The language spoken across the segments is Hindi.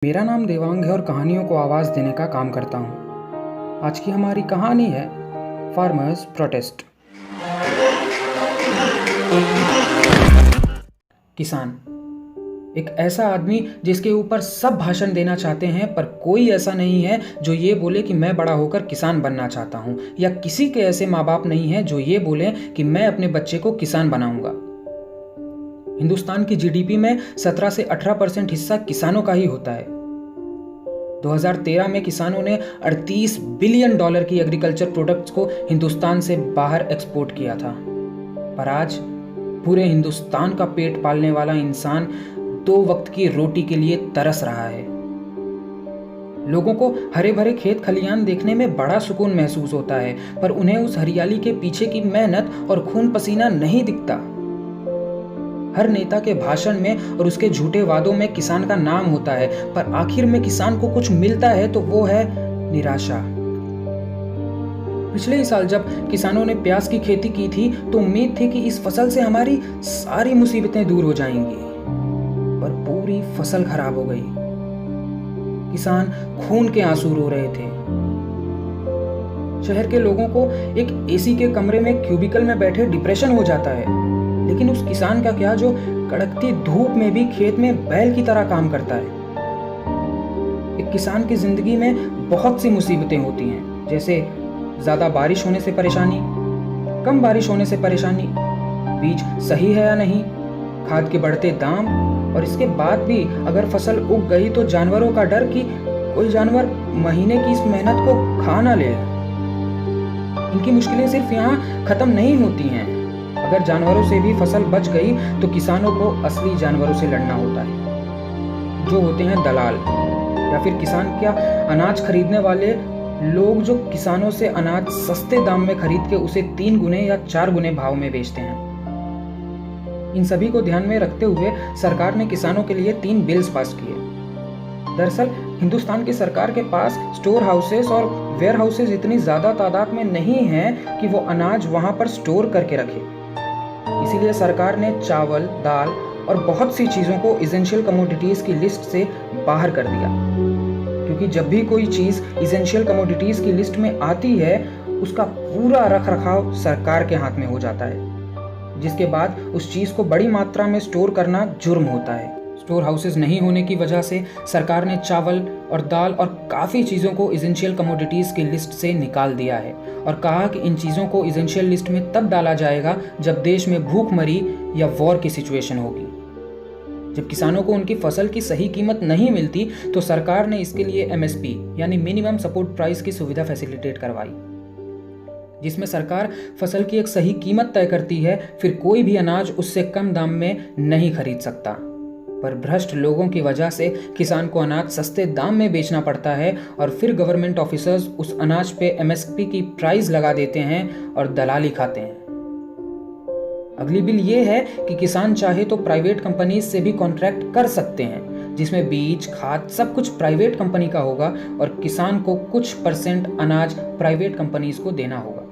मेरा नाम देवांग है और कहानियों को आवाज़ देने का काम करता हूँ। आज की हमारी कहानी है फार्मर्स प्रोटेस्ट। किसान एक ऐसा आदमी जिसके ऊपर सब भाषण देना चाहते हैं, पर कोई ऐसा नहीं है जो ये बोले कि मैं बड़ा होकर किसान बनना चाहता हूँ, या किसी के ऐसे माँ बाप नहीं हैं जो ये बोले कि मैं अपने बच्चे को किसान बनाऊंगा। हिंदुस्तान की जीडीपी में 17 से 18% हिस्सा किसानों का ही होता है। 2013 में किसानों ने $38 बिलियन की एग्रीकल्चर प्रोडक्ट्स को हिंदुस्तान से बाहर एक्सपोर्ट किया था। पर आज पूरे हिंदुस्तान का पेट पालने वाला इंसान 2 वक्त की रोटी के लिए तरस रहा है। लोगों को हरे भरे खेत खलियान देखने में बड़ा सुकून महसूस होता है, पर उन्हें उस हरियाली के पीछे की मेहनत और खून पसीना नहीं दिखता। हर नेता के भाषण में और उसके झूठे वादों में किसान का नाम होता है, पर आखिर में किसान को कुछ मिलता है तो वो है निराशा। पिछले ही साल जब किसानों ने प्याज की खेती की थी तो उम्मीद थी कि इस फसल से हमारी सारी मुसीबतें दूर हो जाएंगी, पर पूरी फसल खराब हो गई। किसान खून के आंसू रो रहे थे। शहर के लोगों को एक एसी के कमरे में क्यूबिकल में बैठे डिप्रेशन हो जाता है, लेकिन उस किसान का क्या जो कड़कती धूप में भी खेत में बैल की तरह काम करता है। एक किसान की जिंदगी में बहुत सी मुसीबतें होती हैं, जैसे ज्यादा बारिश होने से परेशानी, कम बारिश होने से परेशानी, बीज सही है या नहीं, खाद के बढ़ते दाम, और इसके बाद भी अगर फसल उग गई तो जानवरों का डर कि कोई जानवर महीने की इस मेहनत को खा ना ले। इनकी मुश्किलें सिर्फ यहाँ खत्म नहीं होती हैं। अगर जानवरों से भी फसल बच गई तो किसानों को असली जानवरों से लड़ना होता है, जो होते हैं दलाल, या फिर किसान क्या अनाज खरीदने वाले लोग जो किसानों से अनाज सस्ते दाम में खरीद के उसे 3 गुने या 4 गुने भाव में बेचते हैं। इन सभी को ध्यान में रखते हुए सरकार ने किसानों के लिए 3 बिल्स पास किए। दरअसल हिंदुस्तान की सरकार के पास स्टोर हाउसेस और वेयर हाउसेस इतनी ज्यादा तादाद में नहीं हैं कि वो अनाज वहां पर स्टोर करके रखे। इसीलिए सरकार ने चावल, दाल और बहुत सी चीजों को इसेंशियल कमोडिटीज की लिस्ट से बाहर कर दिया, क्योंकि जब भी कोई चीज इसेंशियल कमोडिटीज की लिस्ट में आती है उसका पूरा रख रखाव सरकार के हाथ में हो जाता है, जिसके बाद उस चीज को बड़ी मात्रा में स्टोर करना जुर्म होता है। स्टोर हाउसेस नहीं होने की वजह से सरकार ने चावल और दाल और काफ़ी चीज़ों को इसेंशियल कमोडिटीज़ की लिस्ट से निकाल दिया है, और कहा कि इन चीज़ों को इसेंशियल लिस्ट में तब डाला जाएगा जब देश में भूखमरी या वॉर की सिचुएशन होगी। जब किसानों को उनकी फसल की सही कीमत नहीं मिलती तो सरकार ने इसके लिए MSP यानी मिनिमम सपोर्ट प्राइस की सुविधा फैसिलिटेट करवाई, जिसमें सरकार फसल की एक सही कीमत तय करती है, फिर कोई भी अनाज उससे कम दाम में नहीं खरीद सकता। पर भ्रष्ट लोगों की वजह से किसान को अनाज सस्ते दाम में बेचना पड़ता है, और फिर गवर्नमेंट ऑफिसर्स उस अनाज पे MSP की प्राइस लगा देते हैं और दलाली खाते हैं। अगली बिल ये है कि किसान चाहे तो प्राइवेट कंपनीज से भी कॉन्ट्रैक्ट कर सकते हैं, जिसमें बीज, खाद सब कुछ प्राइवेट कंपनी का होगा, और किसान को कुछ % अनाज प्राइवेट कंपनीज को देना होगा।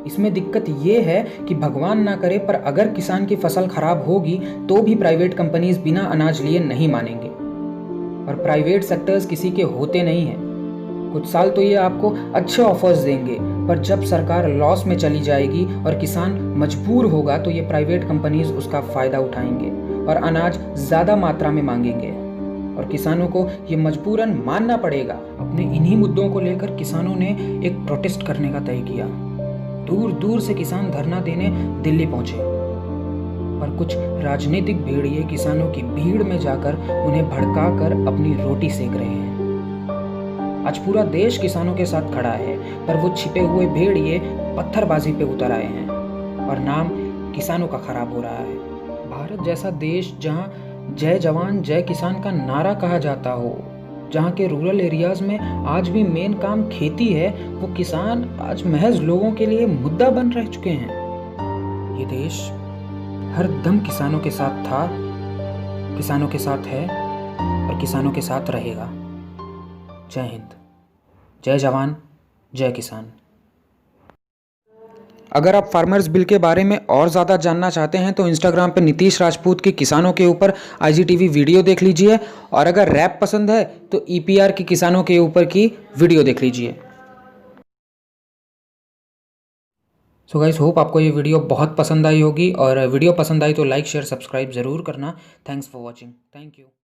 इसमें दिक्कत ये है कि भगवान ना करे पर अगर किसान की फसल खराब होगी तो भी प्राइवेट कंपनीज बिना अनाज लिए नहीं मानेंगे, और प्राइवेट सेक्टर्स किसी के होते नहीं हैं। कुछ साल तो ये आपको अच्छे ऑफर्स देंगे, पर जब सरकार लॉस में चली जाएगी और किसान मजबूर होगा तो ये प्राइवेट कंपनीज उसका फायदा उठाएंगे और अनाज ज्यादा मात्रा में मांगेंगे, और किसानों को ये मजबूरन मानना पड़ेगा। अपने इन्हीं मुद्दों को लेकर किसानों ने एक प्रोटेस्ट करने का तय किया। दूर दूर से किसान धरना देने दिल्ली पहुंचे, पर कुछ राजनीतिक भेड़िए किसानों की भीड़ में जाकर उन्हें भड़काकर अपनी रोटी सेक रहे हैं। आज पूरा देश किसानों के साथ खड़ा है, पर वो छिपे हुए भेड़िए पत्थरबाजी पे उतर आए हैं, और नाम किसानों का खराब हो रहा है। भारत जैसा देश जहां जय जवान जय किसान का नारा कहा जाता हो, जहाँ के रूरल एरियाज में आज भी मेन काम खेती है, वो किसान आज महज लोगों के लिए मुद्दा बन रह चुके हैं। ये देश हर दम किसानों के साथ था, किसानों के साथ है और किसानों के साथ रहेगा। जय हिंद, जय जवान, जय किसान। अगर आप फार्मर्स बिल के बारे में और ज़्यादा जानना चाहते हैं तो इंस्टाग्राम पे नीतीश राजपूत की किसानों के ऊपर IGTV वीडियो देख लीजिए, और अगर रैप पसंद है तो EPR की किसानों के ऊपर की वीडियो देख लीजिए। सो गाइस, होप आपको ये वीडियो बहुत पसंद आई होगी, और वीडियो पसंद आई तो लाइक शेयर सब्सक्राइब ज़रूर करना। Thanks for watching. Thank you.